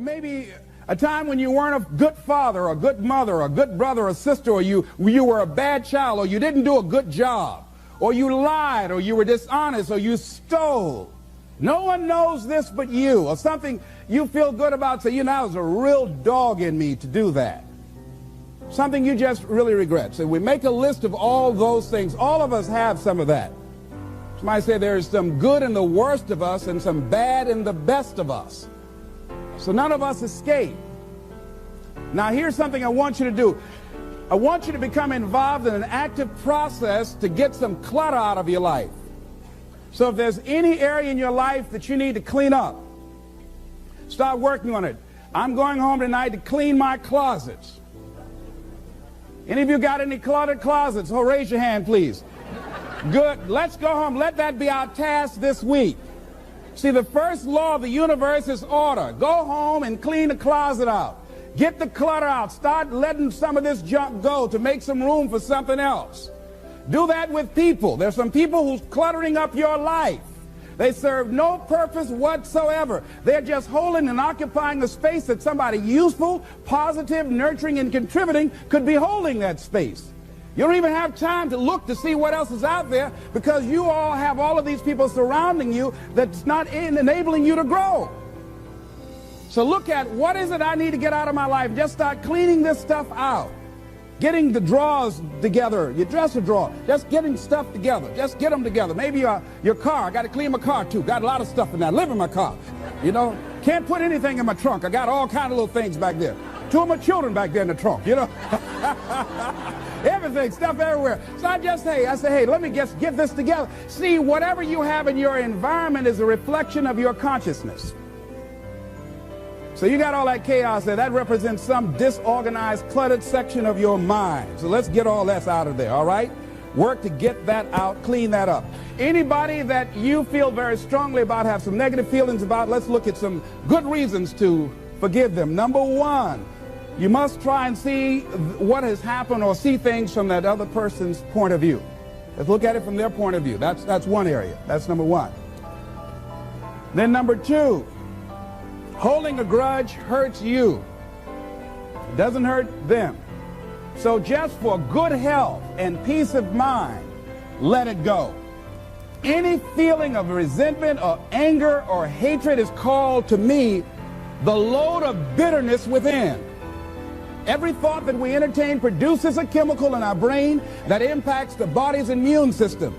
maybe a time when you weren't a good father or a good mother or a good brother or sister, or you were a bad child, or you didn't do a good job, or you lied, or you were dishonest, or you stole. No one knows this but you, or something you feel good about, say, you know, there's a real dog in me to do that. Something you just really regret. So we make a list of all those things. All of us have some of that. Somebody say there's some good in the worst of us and some bad in the best of us. So none of us escape. Now here's something I want you to do. I want you to become involved in an active process to get some clutter out of your life. So if there's any area in your life that you need to clean up, start working on it. I'm going home tonight to clean my closets. Any of you got any cluttered closets? Oh, raise your hand, please. Good. Let's go home. Let that be our task this week. See, the first law of the universe is order. Go home and clean the closet out. Get the clutter out. Start letting some of this junk go to make some room for something else. Do that with people. There's some people who's cluttering up your life. They serve no purpose whatsoever. They're just holding and occupying the space that somebody useful, positive, nurturing, and contributing could be holding that space. You don't even have time to look to see what else is out there because you all have all of these people surrounding you that's not enabling you to grow. So look at what is it I need to get out of my life. Just start cleaning this stuff out. Getting the drawers together, your dresser drawer, just getting stuff together. Just get them together. Maybe your car. I got to clean my car too. Got a lot of stuff in there. I live in my car. You know, can't put anything in my trunk. I got all kind of little things back there. 2 of my children back there in the trunk, you know. Everything, stuff everywhere. So I say, hey, let me just get this together. See, whatever you have in your environment is a reflection of your consciousness. So you got all that chaos there. That represents some disorganized, cluttered section of your mind. So let's get all that out of there, all right? Work to get that out, clean that up. Anybody that you feel very strongly about, have some negative feelings about, let's look at some good reasons to forgive them. Number one, you must try and see what has happened or see things from that other person's point of view. Let's look at it from their point of view. That's one area. That's number one. Then number two, holding a grudge hurts you. It doesn't hurt them. So just for good health and peace of mind, let it go. Any feeling of resentment or anger or hatred is called to me the load of bitterness within. Every thought that we entertain produces a chemical in our brain that impacts the body's immune system.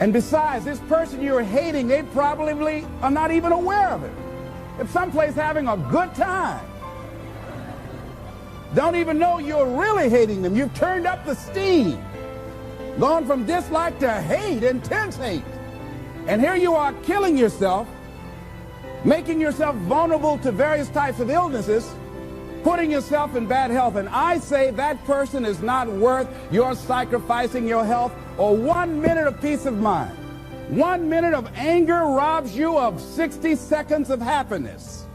And besides, this person you're hating, they probably are not even aware of it. It's someplace having a good time. Don't even know you're really hating them. You've turned up the steam. Gone from dislike to hate, intense hate. And here you are killing yourself, making yourself vulnerable to various types of illnesses, putting yourself in bad health. And I say that person is not worth your sacrificing your health or 1 minute of peace of mind. 1 minute of anger robs you of 60 seconds of happiness.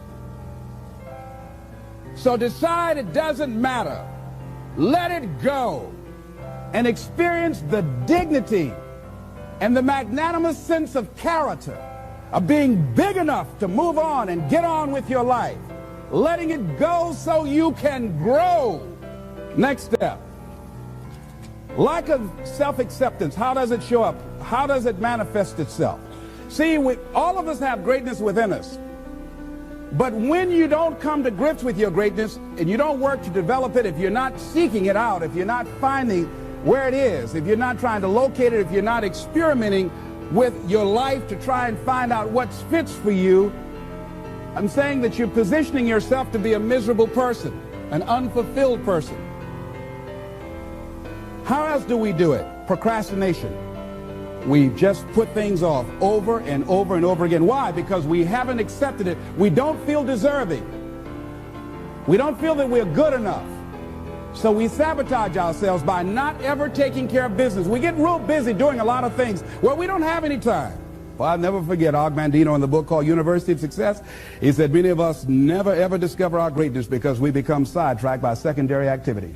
So decide it doesn't matter. Let it go and experience the dignity and the magnanimous sense of character of being big enough to move on and get on with your life. Letting it go so you can grow. Next step. Lack of self-acceptance. How does it show up? How does it manifest itself? See, all of us have greatness within us. But when you don't come to grips with your greatness and you don't work to develop it, if you're not seeking it out, if you're not finding where it is, if you're not trying to locate it, if you're not experimenting with your life to try and find out what fits for you, I'm saying that you're positioning yourself to be a miserable person, an unfulfilled person. How else do we do it? Procrastination. We just put things off over and over and over again. Why? Because we haven't accepted it. We don't feel deserving. We don't feel that we're good enough. So we sabotage ourselves by not ever taking care of business. We get real busy doing a lot of things where we don't have any time. Well, I'll never forget Og Mandino in the book called University of Success. He said many of us never ever discover our greatness because we become sidetracked by secondary activity.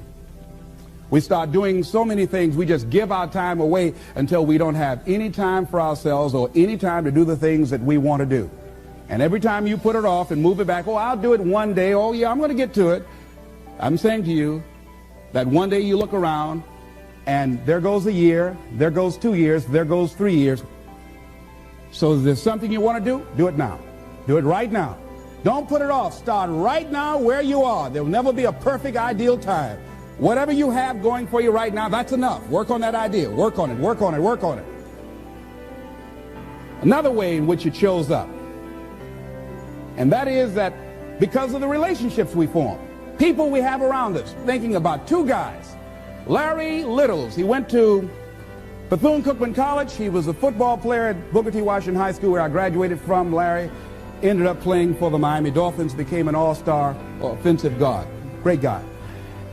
We start doing so many things, we just give our time away until we don't have any time for ourselves or any time to do the things that we want to do. And every time you put it off and move it back, oh, I'll do it one day. Oh, yeah, I'm going to get to it. I'm saying to you that one day you look around and there goes a year, there goes 2 years, there goes 3 years. So if there's something you want to do it now. Do it right now. Don't put it off. Start right now where you are. There will never be a perfect, ideal time. Whatever you have going for you right now, that's enough. Work on that idea. Work on it, work on it, work on it. Another way in which it shows up, and that is that because of the relationships we form, people we have around us. Thinking about two guys. Larry Littles, he went to Bethune-Cookman College. He was a football player at Booker T. Washington High School, where I graduated from. Larry ended up playing for the Miami Dolphins, became an all-star offensive guard. Great guy.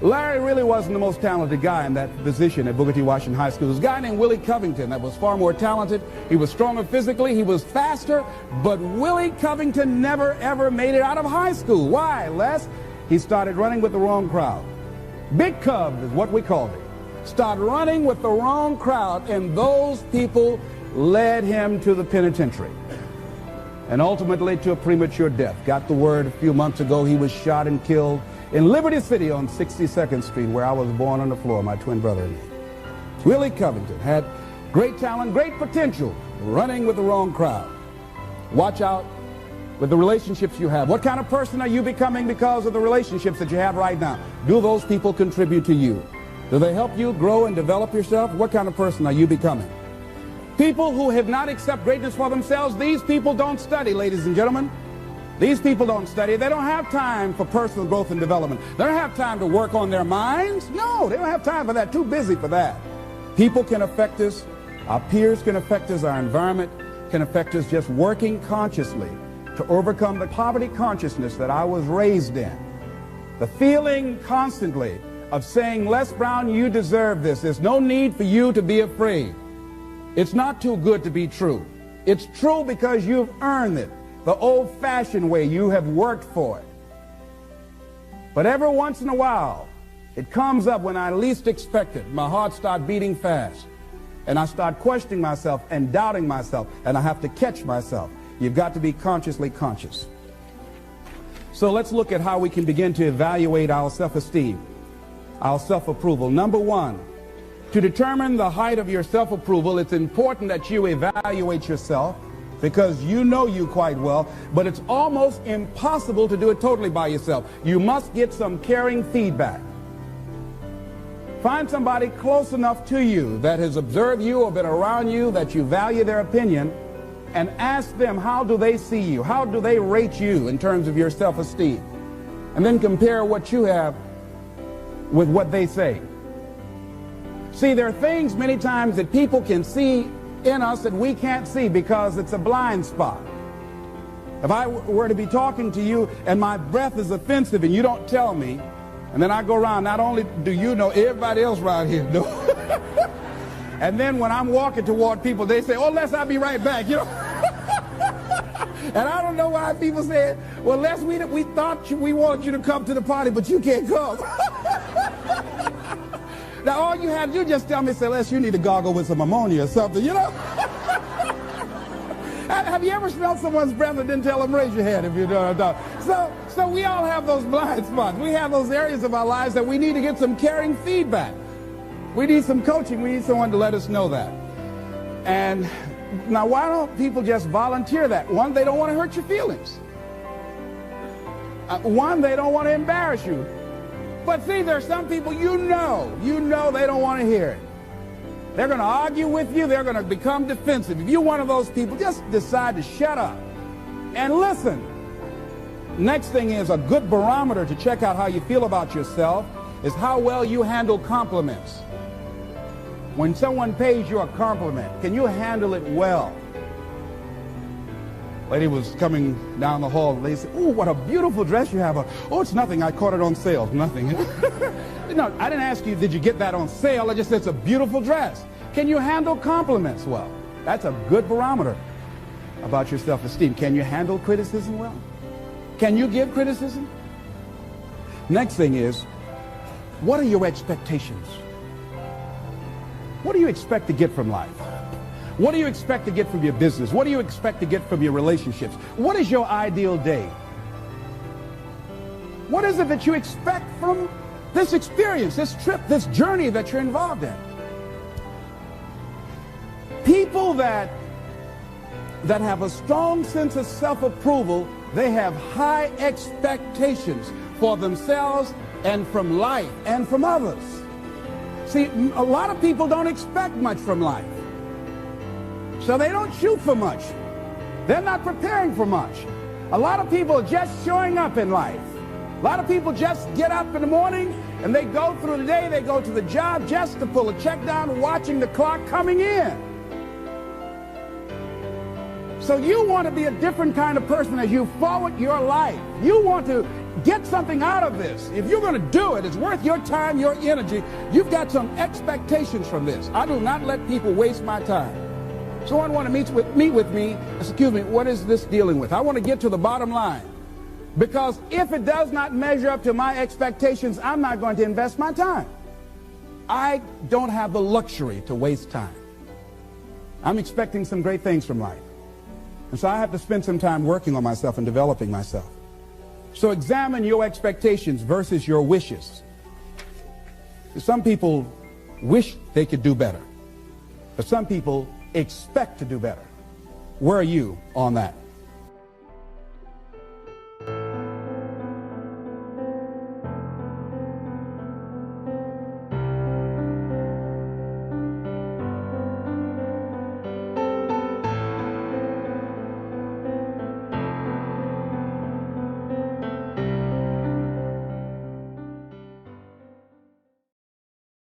Larry really wasn't the most talented guy in that position at Booker T. Washington High School. There was a guy named Willie Covington that was far more talented. He was stronger physically. He was faster. But Willie Covington never, ever made it out of high school. Why, Les? He started running with the wrong crowd. Big Cub is what we called him. Started running with the wrong crowd, and those people led him to the penitentiary. And ultimately to a premature death. Got the word a few months ago he was shot and killed in Liberty City on 62nd Street, where I was born on the floor, my twin brother and me. Willie Covington had great talent, great potential, running with the wrong crowd. Watch out with the relationships you have. What kind of person are you becoming because of the relationships that you have right now? Do those people contribute to you? Do they help you grow and develop yourself? What kind of person are you becoming? People who have not accepted greatness for themselves, these people don't study, ladies and gentlemen. These people don't study. They don't have time for personal growth and development. They don't have time to work on their minds. No, they don't have time for that. Too busy for that. People can affect us. Our peers can affect us. Our environment can affect us. Just working consciously to overcome the poverty consciousness that I was raised in. The feeling constantly of saying, Les Brown, you deserve this. There's no need for you to be afraid. It's not too good to be true. It's true because you've earned it. The old-fashioned way, you have worked for it. But every once in a while, it comes up when I least expect it. My heart starts beating fast. And I start questioning myself and doubting myself. And I have to catch myself. You've got to be consciously conscious. So let's look at how we can begin to evaluate our self-esteem, our self-approval. Number one, to determine the height of your self-approval, it's important that you evaluate yourself, because you know you quite well, but it's almost impossible to do it totally by yourself. You must get some caring feedback. Find somebody close enough to you that has observed you or been around you that you value their opinion, and ask them, how do they see you? How do they rate you in terms of your self-esteem? And then compare what you have with what they say. See, there are things many times that people can see in us that we can't see because it's a blind spot. If I were to be talking to you and my breath is offensive and you don't tell me, and then I go around, not only do you know, everybody else around here knows. And then when I'm walking toward people, they say, oh, Les, I'll be right back, you know. And I don't know why people say, well, Les, we thought we wanted you to come to the party, but you can't come. Now, all you have to do, just tell me, say, Les, you need to gargle with some ammonia or something, you know? Have you ever smelled someone's breath and didn't tell them? Raise your hand if you know what I'm talking. So we all have those blind spots. We have those areas of our lives that we need to get some caring feedback. We need some coaching. We need someone to let us know that. And now, why don't people just volunteer that? One, they don't want to hurt your feelings. One, they don't want to embarrass you. But see, there are some people you know they don't want to hear it. They're going to argue with you. They're going to become defensive. If you're one of those people, just decide to shut up and listen. Next thing is, a good barometer to check out how you feel about yourself is how well you handle compliments. When someone pays you a compliment, can you handle it well? Lady was coming down the hall. They said, oh, what a beautiful dress you have. Oh, it's nothing. I caught it on sale. Nothing. No, I didn't ask you, did you get that on sale? I just said, it's a beautiful dress. Can you handle compliments well? That's a good barometer about your self-esteem. Can you handle criticism well? Can you give criticism? Next thing is, what are your expectations? What do you expect to get from life? What do you expect to get from your business? What do you expect to get from your relationships? What is your ideal day? What is it that you expect from this experience, this trip, this journey that you're involved in? People that have a strong sense of self-approval, they have high expectations for themselves and from life and from others. See, a lot of people don't expect much from life. So they don't shoot for much. They're not preparing for much. A lot of people are just showing up in life. A lot of people just get up in the morning and they go through the day, they go to the job just to pull a check down, watching the clock coming in. So you want to be a different kind of person as you forward your life. You want to get something out of this. If you're going to do it, it's worth your time, your energy. You've got some expectations from this. I do not let people waste my time. Someone want to meet with me, excuse me, what is this dealing with? I want to get to the bottom line. Because if it does not measure up to my expectations, I'm not going to invest my time. I don't have the luxury to waste time. I'm expecting some great things from life. And so I have to spend some time working on myself and developing myself. So examine your expectations versus your wishes. Some people wish they could do better, but some people expect to do better. Where are you on that?